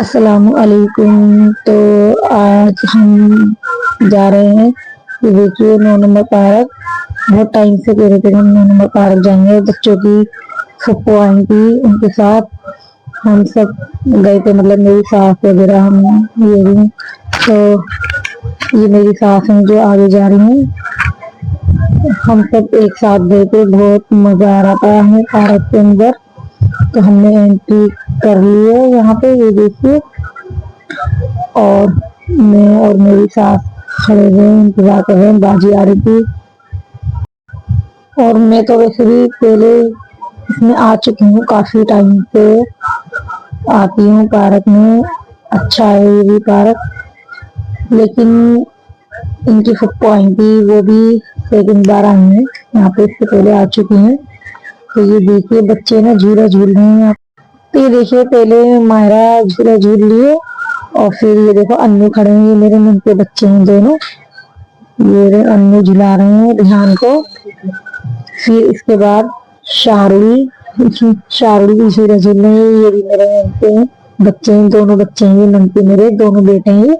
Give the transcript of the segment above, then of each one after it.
अस्सलामुअलैकुम। तो आज हम जा रहे हैं, ये देखिए 9 नंबर पार्क। बहुत टाइम से कह रहे थे हम 9 नंबर पार्क जाएंगे, बच्चों की फुप्पो आई थी, उनके साथ हम सब गए थे, मतलब मेरी सास वगैरह हम ये भी। तो ये मेरी सास हैं जो आगे जा रही हैं। हम सब एक साथ गए थे, बहुत मजा आ रहा था हमें पार्क के अंदर। तो हमने एंट्री कर ली है यहाँ पे, ये देखिए। और मैं और मेरी सास खड़े हुए इंतजार कर रहे हैं, बाजी आ रही थी। और मैं तो वैसे भी पहले इसमें आ चुकी हूँ, काफी टाइम से आती हूँ पार्क में। अच्छा है ये भी पार्क, लेकिन इनकी फुप्पो आई थी, वो भी सेकंड बार आई है यहाँ पे, इससे पहले आ चुकी हैं। तो ये देखिए बच्चे ना झूला झूल रहे हैं यहाँ। तो ये देखिए पहले मायरा झूला झूल लिए, और फिर ये देखो अन्नू खड़े हैं, ये मेरे मन के बच्चे हैं दोनों। ये अन्नू झुला रहे हैं रिहान को। फिर इसके बाद शारुल शारुल भी झूला झूल रहे हैं, ये भी मेरे मन के बच्चे हैं, दोनों बच्चे हैं ये मन के, मेरे दोनों बेटे हैं।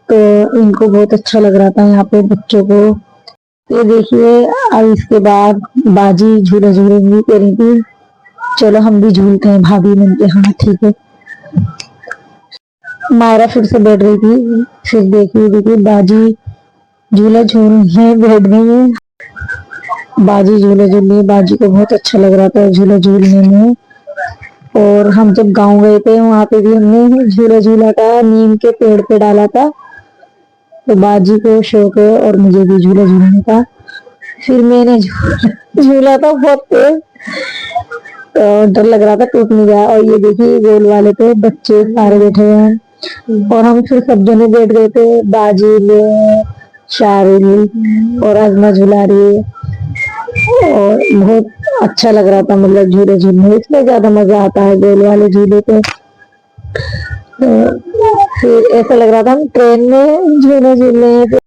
तो इनको बहुत अच्छा लग रहा था यहाँ पे बच्चों को। ये देखिए अब इसके बाद बाजी झूला झूलेंगी कह रही थी, चलो हम भी झूलते हैं भाभी मन के। हाँ ठीक है। मायरा फिर से बैठ रही थी, फिर देखिए देखिए बाजी झूला झूलने बैठ गई है। बाजी झूला झूल रही है, बाजी को बहुत अच्छा लग रहा था झूला झूलने में। और हम जब गांव गए थे वहां पे भी हमने झूला झूला था, नीम के पेड़ पे डाला था। तो बाजी को शौक है और मुझे भी झूला झूलने का। फिर मैंने झूला था बहुत तेज, तो डर लग रहा था टूट नहीं गया। और ये देखिए गोल वाले पे बच्चे सारे बैठे हुए हैं, और हम फिर सब जने बैठ गए थे। बाजी में शारुल और अजमा झूला रही है, और बहुत अच्छा लग रहा था, मतलब झूले झूलने इसमें ज्यादा मजा आता है गोल वाले झूले पे। तो फिर ऐसा लग रहा था हम ट्रेन में झूले झूल रहे हैं।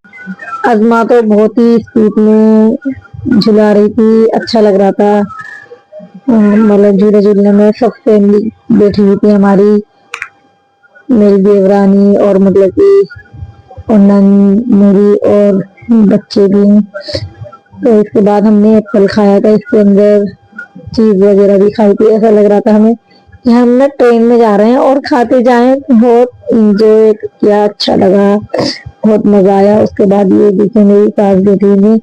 अजमा तो बहुत ही स्पीड में झुला रही थी, अच्छा लग रहा था। मतलब झूले झूलने में सब फैमिली बैठी हुई थी हमारी, मेरी देवरानी और मतलब कि और मेरी और बच्चे भी। तो इसके बाद हमने एप्पल खाया था, इसके अंदर चीज वगैरह भी खाई थी। ऐसा लग रहा था हमें कि हम ना ट्रेन में जा रहे हैं और खाते जाएं। बहुत इंजॉय किया, अच्छा लगा, बहुत मजा आया। उसके बाद ये देखिए मेरी सास बेटी ने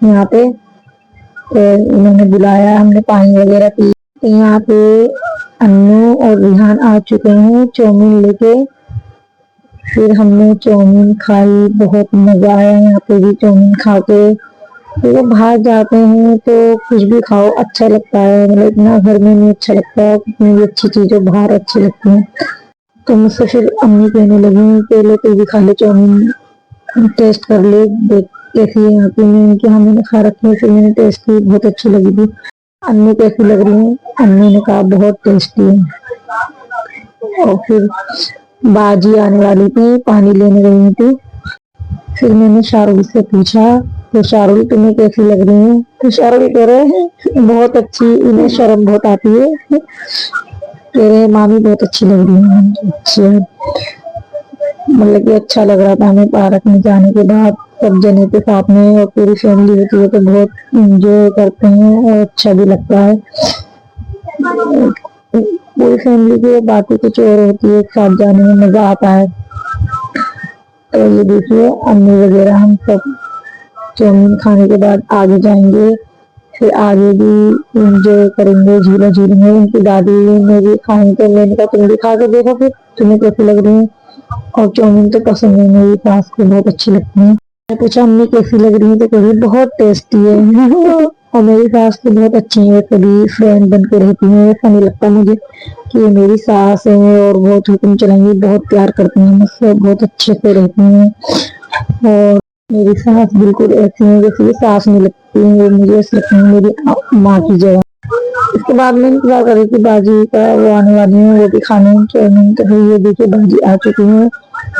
यहाँ पे, तो इन्होंने बुलाया, हमने पानी वगैरह पी। तो यहाँ पे अन्नू और रिहान आ चुके हैं चाउमीन लेके। फिर हमने चाउमीन खाई, बहुत मजा आया यहाँ पे भी चाउमीन खा के। तो बाहर जाते हैं तो कुछ भी खाओ अच्छा लगता है, मतलब इतना घर में नहीं अच्छा लगता है, इतनी भी अच्छी चीजें बाहर अच्छी लगती हैं। तो मुझसे फिर अम्मी कहने लगी पहले तो भी खा ले चाउमीन, टेस्ट कर ले देख कैसी है यहाँ की। मैंने कि हाँ मैंने खा रखी है, फिर मैंने टेस्ट की, बहुत अच्छी लगी थी। अन्नू कैसी लग रही है, अन्नू ने कहा बहुत टेस्टी है। और फिर बाजी आने वाली थी, पानी लेने गई थी। फिर मैंने शाहरुख से पूछा, तो शाहरुख तुम्हें कैसी लग रही है? तो शाहरुख कह रहे हैं बहुत अच्छी, इन्हें शर्म बहुत आती है, कह रहे मामी बहुत अच्छी लग रही है। अच्छा, मतलब कि अच्छा लग रहा था हमें पार्क में जाने के बाद सब जने के साथ में, और पूरी फैमिली होती है तो बहुत इंजॉय करते हैं और अच्छा भी लगता है। पूरी फैमिली की बातें कुछ और होती है, एक साथ जाने में मजा आता है। तो ये देखिए अम्मी वगैरह हम सब चाउमीन खाने के बाद आगे जाएंगे, फिर आगे भी इंजॉय करेंगे, झूला झूलेंगे। उनकी दादी ने भी खाई, तो मैंने कहा तुम भी खा के देखो फिर तुम्हें कैसी लग रही है। और चाउमीन तो पसंद है, मेरी सास को बहुत अच्छी लगती है। मैं पूछा अम्मी कैसी लग रही है, तो कह रही बहुत टेस्टी है। और मेरी सास तो बहुत अच्छी है, कभी फ्रेंड बन के रहती है, ऐसा नहीं लगता मुझे कि ये मेरी सास है और बहुत हुक्म चलाएंगी, बहुत प्यार करती हैं मुझसे, बहुत अच्छे से रहती हैं। और मेरी सास बिल्कुल ऐसी है जैसे ये सास नहीं लगती है, वो मुझे ऐसे लगती है मेरी माँ की जगह। इसके बाद में इंतजार कर रही थी बाजी का, वो आने वाली है, वो भी खाने चाउमीन। तो फिर ये देखिए बाजी आ चुकी है,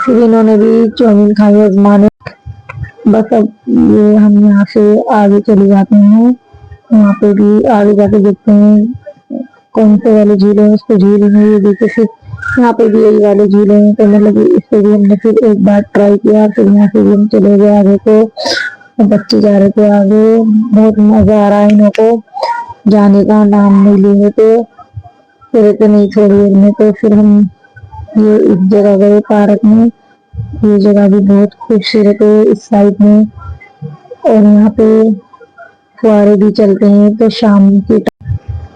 फिर इन्होंने भी चाउमीन खाई अजमा ने। बस अब ये हम यहाँ से आगे चले जाते हैं, यहाँ पे भी आगे जाके देखते हैं कौन से वाले झूले हैं उसको झूले में, ये देखिए फिर यहाँ पे भी यही वाले झूले हैं, तो मतलब इस पे भी हमने फिर एक बार ट्राई किया, फिर यहाँ से भी हम चले गए आगे को, तो बच्चे जा रहे थे आगे, बहुत मजा आ रहा है इनको, जाने का नाम नहीं ले रहे थे, कह रहे थे नहीं थोड़ी देर में, तो फिर हम ये इस जगह गए पार्क में, ये जगह भी बहुत खूबसूरत है इस साइड में, और यहाँ पे फुहारे भी चलते हैं, तो शाम के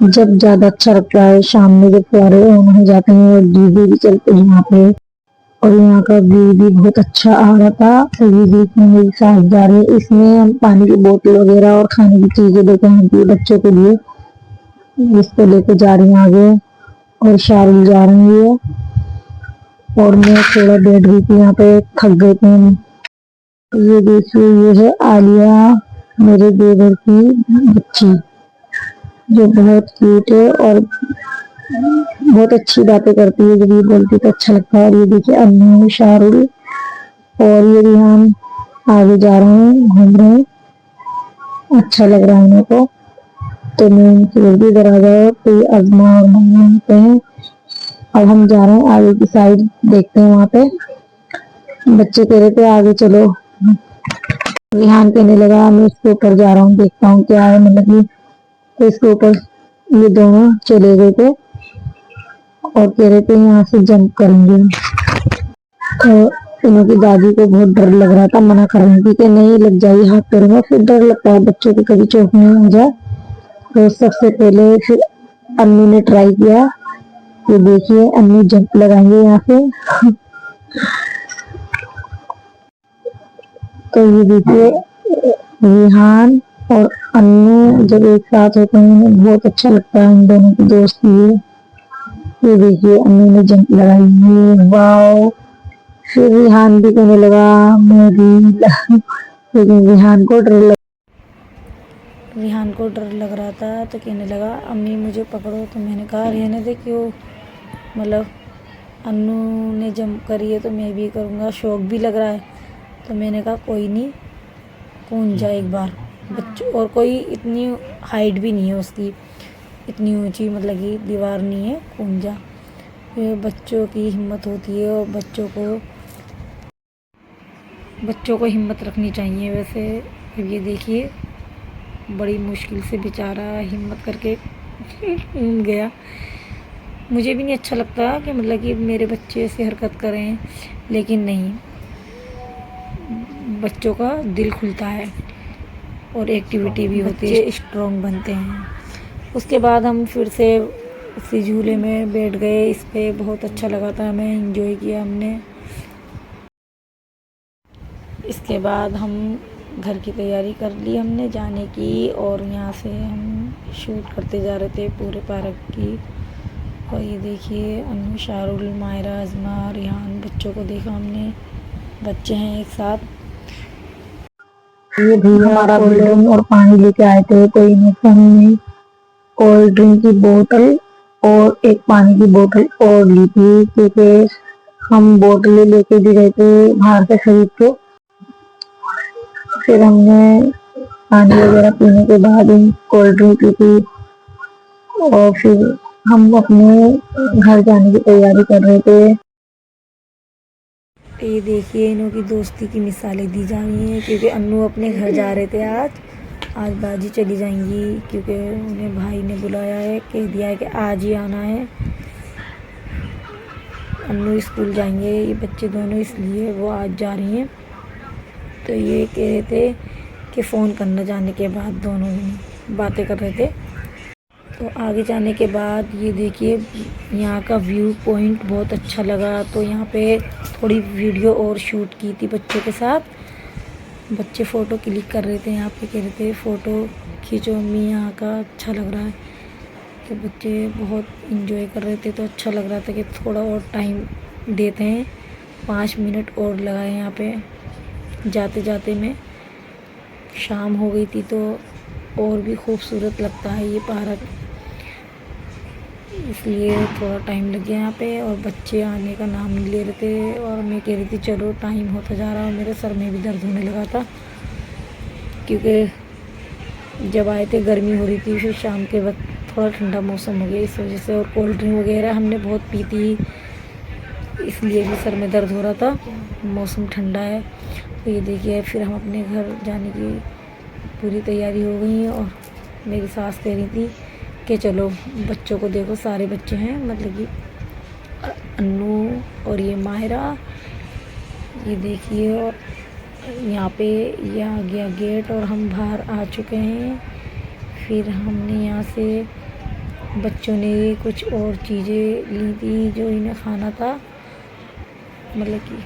जब ज्यादा अच्छा लगता है शाम में जब फुहारे ऑन हो जाते हैं और डीजे भी चलते हैं यहाँ पे, और यहाँ का व्यू भी बहुत अच्छा आ रहा था। तो ये देखने मेरी सास जा रही है, इसमें हम पानी की बोतल वगैरह और खाने की चीजें लेके आएंगे बच्चों के लिए, इसको लेके जा रही हूँ आगे, और शारुल जा रही है, और मैं थोड़ा बैठ गई थी यहाँ पे, थक गए थे हम। ये देखिए ये है आलिया, मेरे देवर की बच्ची, जो बहुत क्यूट है और बहुत अच्छी बातें करती है, जब ये बोलती तो अच्छा लगता है। और ये देखिए अन्नू, शाहरुल और ये रिहान आगे जा रहे हैं, घूम रहे हैं, अच्छा लग रहा है इन्हें को। तो मैं इनकी जल्दी इधर आ जाओ, तो ये अजमा और मम्मा होते हैं। अब हम जा रहे हैं आगे की साइड, देखते हैं वहाँ पे बच्चे कह रहे थे आगे चलो, रिहान कहने लगा मैं इसके ऊपर जा रहा हूँ, देखता हूँ क्या है, मतलब कि तो इसके ऊपर ये दोनों चले गए थे और कह रहे थे यहाँ से जंप करेंगे। तो इनकी दादी को बहुत डर लग रहा था, मना कर रही थी कि नहीं लग जाइए हाथ पैर में, फिर डर लगता है बच्चों को कभी चोट नहीं हो जाए। तो सबसे पहले फिर अन्नू ने ट्राई किया, ये देखिए अन्नू जंप लगाएंगे यहाँ से। तो ये देखिए रिहान और अन्नू जब एक साथ होते हैं बहुत अच्छा लगता है, इन दोनों की दोस्ती है। ये देखिए अन्नू ने जंप लगाई है, वाओ। फिर रिहान भी कहने लगा मैं भी, लेकिन रिहान को डर लग रहा था, तो कहने लगा अम्मी मुझे पकड़ो, तो मैंने कहा रहने दे, क्यों, मतलब अन्नू ने जंप करी है तो मैं भी करूँगा, शौक भी लग रहा है। तो मैंने कहा कोई नहीं, कूद जा एक बार, बच्चों और कोई इतनी हाइट भी नहीं है उसकी, इतनी ऊंची मतलब कि दीवार नहीं है, कूद जा। ये बच्चों की हिम्मत होती है, और बच्चों को हिम्मत रखनी चाहिए। वैसे ये देखिए बड़ी मुश्किल से बेचारा हिम्मत करके गया। मुझे भी नहीं अच्छा लगता कि मतलब कि मेरे बच्चे ऐसे हरकत करें, लेकिन नहीं, बच्चों का दिल खुलता है और एक्टिविटी भी होती है, स्ट्रॉन्ग बनते हैं। उसके बाद हम फिर से उसी झूले में बैठ गए, इस पे बहुत अच्छा लगा था, हमें एंजॉय किया हमने। इसके बाद हम घर की तैयारी कर ली हमने जाने की, और यहाँ से हम शूट करते जा रहे थे पूरे पार्क की। और ये देखिए अनु, शारुल, मायरा, अजमा, रिहान, बच्चों को देखा हमने, बच्चे हैं एक साथ। ये भी हमारा कोल्ड ड्रिंक और पानी लेके आए थे, तो इन्हें हमने कोल्ड ड्रिंक की बोतल और एक पानी की बोतल और ली थी, क्योंकि हम बोतलें लेके भी गए थे बाहर से खरीद के। फिर हमने पानी वगैरह पीने के बाद कोल्ड ड्रिंक पी थी, और फिर हम अपने घर जाने की तैयारी कर रहे थे। ये देखिए इन्हों की दोस्ती की मिसालें दी जा रही हैं, क्योंकि अन्नू अपने घर जा रहे थे आज बाजी चली जाएंगी, क्योंकि उन्हें भाई ने बुलाया है, कह दिया है कि आज ही आना है। अन्नू स्कूल जाएंगे ये बच्चे दोनों, इसलिए वो आज जा रही हैं। तो ये कह रहे थे कि फ़ोन करना जाने के बाद, दोनों बातें कर रहे थे। तो आगे जाने के बाद ये देखिए यहाँ का व्यू पॉइंट बहुत अच्छा लगा, तो यहाँ पे थोड़ी वीडियो और शूट की थी बच्चों के साथ। बच्चे फ़ोटो क्लिक कर रहे थे, यहाँ पे कह रहे थे फ़ोटो खींचो अम्मी, यहाँ का अच्छा लग रहा है। तो बच्चे बहुत इंजॉय कर रहे थे, तो अच्छा लग रहा था कि थोड़ा और टाइम देते हैं, 5 मिनट और लगाए यहाँ पे। जाते जाते में शाम हो गई थी, तो और भी खूबसूरत लगता है ये पार्क, इसलिए थोड़ा टाइम लग गया यहाँ पे। और बच्चे आने का नाम नहीं ले रहे थे, और मैं कह रही थी चलो टाइम होता जा रहा है, मेरे सर में भी दर्द होने लगा था, क्योंकि जब आए थे गर्मी हो रही थी, फिर शाम के वक्त थोड़ा ठंडा मौसम हो गया इस वजह से, और कोल्ड ड्रिंक वगैरह हमने बहुत पी थी, इसलिए भी सर में दर्द हो रहा था। मौसम ठंडा है। तो ये देखिए फिर हम अपने घर जाने की पूरी तैयारी हो गई है, और मेरी सास कह रही थी कि चलो बच्चों को देखो, सारे बच्चे हैं, मतलब कि अन्नू और ये माहिरा, ये देखिए। और यहाँ पे ये आ गया गेट और हम बाहर आ चुके हैं। फिर हमने यहाँ से बच्चों ने कुछ और चीज़ें ली थी जो इन्हें खाना था, मतलब कि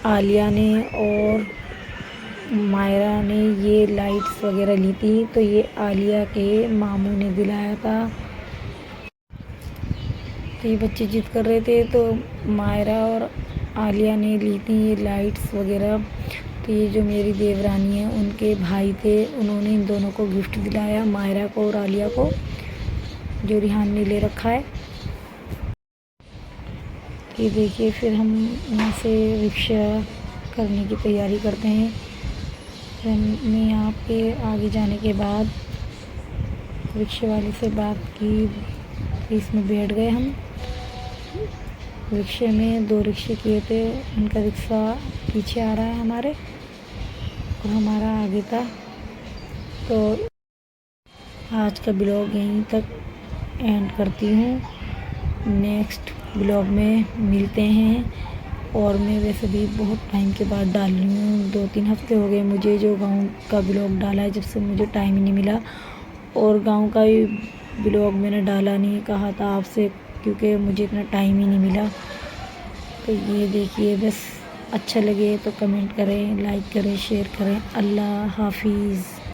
आलिया ने और मायरा ने ये लाइट्स वगैरह ली थी, तो ये आलिया के मामू ने दिलाया था। तो ये बच्चे जिद कर रहे थे, तो मायरा और आलिया ने ली थी ये लाइट्स वगैरह। तो ये जो मेरी देवरानी है उनके भाई थे, उन्होंने इन दोनों को गिफ्ट दिलाया, मायरा को और आलिया को, जो रिहान ने ले रखा है। ये देखिए फिर हम यहाँ से रिक्शा करने की तैयारी करते हैं। फिर हमने यहाँ पे आगे जाने के बाद रिक्शे वाले से बात की, इसमें बैठ गए हम। रिक्शे में 2 रिक्शे किए थे, उनका रिक्शा पीछे आ रहा है हमारे, और हमारा आगे था। तो आज का ब्लॉग यहीं तक एंड करती हूँ। नेक्स्ट ब्लॉग में मिलते हैं। और मैं वैसे भी बहुत टाइम के बाद डाल रही हूँ, 2-3 हफ्ते हो गए मुझे जो गांव का ब्लॉग डाला है, जब से मुझे टाइम ही नहीं मिला। और गांव का भी ब्लॉग मैंने डाला नहीं, कहा था आपसे, क्योंकि मुझे इतना टाइम ही नहीं मिला। तो ये देखिए, बस अच्छा लगे तो कमेंट करें, लाइक करें, शेयर करें। अल्लाह हाफिज़।